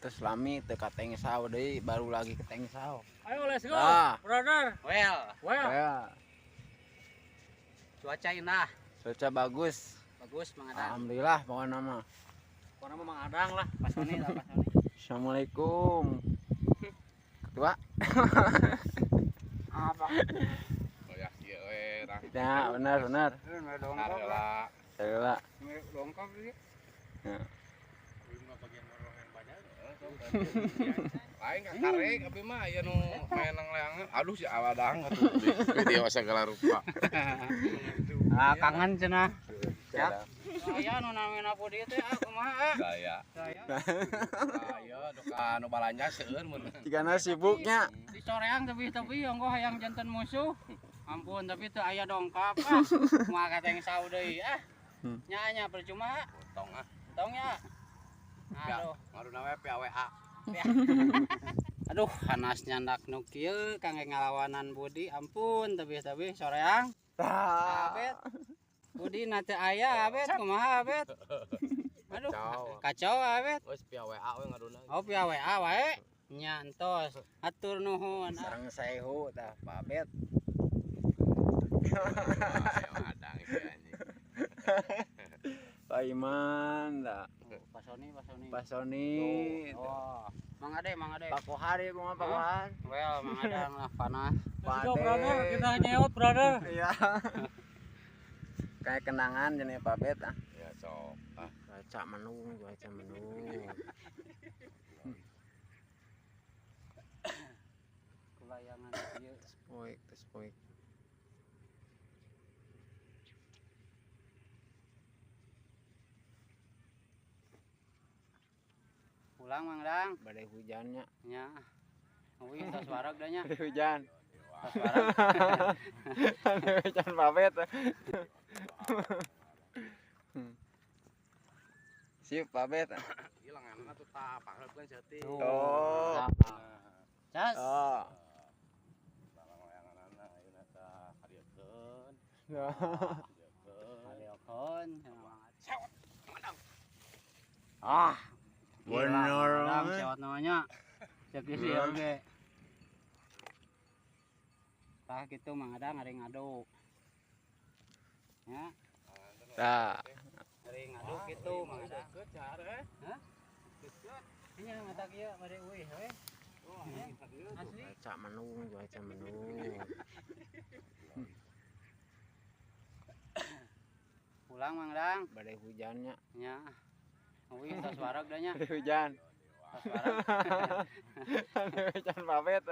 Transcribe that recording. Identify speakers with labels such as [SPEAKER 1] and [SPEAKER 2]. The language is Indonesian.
[SPEAKER 1] terus lami teu ka Teng Sao deui baru lagi ke Teng Sao.
[SPEAKER 2] Ayo let's go,
[SPEAKER 1] Ah.
[SPEAKER 2] brother.
[SPEAKER 3] Well,
[SPEAKER 1] Ya,
[SPEAKER 3] cuaca indah,
[SPEAKER 1] cuaca bagus.
[SPEAKER 3] bagus Mang Adang.
[SPEAKER 1] Alhamdulillah pokoknya mah.
[SPEAKER 2] Pokoknya mah Mang Adang lah.
[SPEAKER 3] Pas Sony lah, Pas Sony.
[SPEAKER 1] Assalamualaikum. Ketua.
[SPEAKER 2] Apa?
[SPEAKER 4] Oh ya, iya we, nah.
[SPEAKER 1] Ya, benar.
[SPEAKER 4] Arela.
[SPEAKER 1] Saya
[SPEAKER 2] Longkap sih.
[SPEAKER 1] Ya.
[SPEAKER 4] Lain ka karek abi mah aya nu menang leangan. Aduh si Aladang atuh. Video segala rupa.
[SPEAKER 3] Ah, kangen cenah.
[SPEAKER 1] Ya.
[SPEAKER 3] Aya nu namina Budi teh kumaha?
[SPEAKER 4] Saya. Ayo duka nu balanja seueur mun.
[SPEAKER 1] Tigana sibuknya.
[SPEAKER 3] Di soreang tapi onggoh hayang janten musuh. Ampun tapi teu aya dongkap Kumaha ka Teng Sao deui Nya percuma.
[SPEAKER 4] Tong ah.
[SPEAKER 3] Tongnya.
[SPEAKER 4] Ya,
[SPEAKER 3] Aduh.
[SPEAKER 4] ngaruna we PAWA.
[SPEAKER 3] Aduh, panas nyandak nu kieu kangge ngalawanan Budi. Ampun tapi soreang. Abet. Budi na teu aya abet kumaha abet? Aduh, kacau abet.
[SPEAKER 4] Wes PAWA we ngaruna.
[SPEAKER 3] Oh, via WA wae. Nya entos. Atur nuhun.
[SPEAKER 1] Sareng Sehu tah Pak Bet.
[SPEAKER 4] Adang ieu anjing.
[SPEAKER 1] Pak Iman tah.
[SPEAKER 3] Pak Sony.
[SPEAKER 1] Pak Sony.
[SPEAKER 3] Oh, Mang Ade.
[SPEAKER 1] Pak Kohar ya kumaha Pak Kohar?
[SPEAKER 3] Well, Mang Adang lah panas.
[SPEAKER 2] Let's go, brother. Kita nyeot, brother.
[SPEAKER 1] Iya. Kayak kenangan jadi Pak Bet ah.
[SPEAKER 4] Ya sok. Ah,
[SPEAKER 1] Cuaca mendung.
[SPEAKER 3] Kelayangan ieu.
[SPEAKER 1] Spoik.
[SPEAKER 3] Pulang Mang Adang.
[SPEAKER 1] Badai hujannya.
[SPEAKER 3] Nya. Wih, tos warog dah nya.
[SPEAKER 1] Badai hujan.
[SPEAKER 3] Tos warog.
[SPEAKER 1] Badai hujan Pak Bet. Siap Pak Bet.
[SPEAKER 4] ilanganna tuh tah pangreupkeun seutik.
[SPEAKER 1] Oh.
[SPEAKER 3] Cas.
[SPEAKER 1] Oh.
[SPEAKER 4] Layanganna ayeuna tah kariekeun.
[SPEAKER 3] Aliokeun.
[SPEAKER 1] Ah.
[SPEAKER 3] Bener.
[SPEAKER 1] Bener.
[SPEAKER 3] Sewot namanya. Cek isi oge. Tah kitu Mang Adang ngari ngadu. Ya,
[SPEAKER 1] Tah.
[SPEAKER 3] ngari ngadu kitu Mang Adang. Hah? Nya mata kieu bade euy we. Asli.
[SPEAKER 1] Cuaca mendung.
[SPEAKER 3] Pulang Mang Adang.
[SPEAKER 1] Badai hujannya.
[SPEAKER 3] Nya. Wih, tos warog dah nya.
[SPEAKER 1] Badai hujan.
[SPEAKER 3] Tos warog.
[SPEAKER 1] Badai hujan Pak Bet.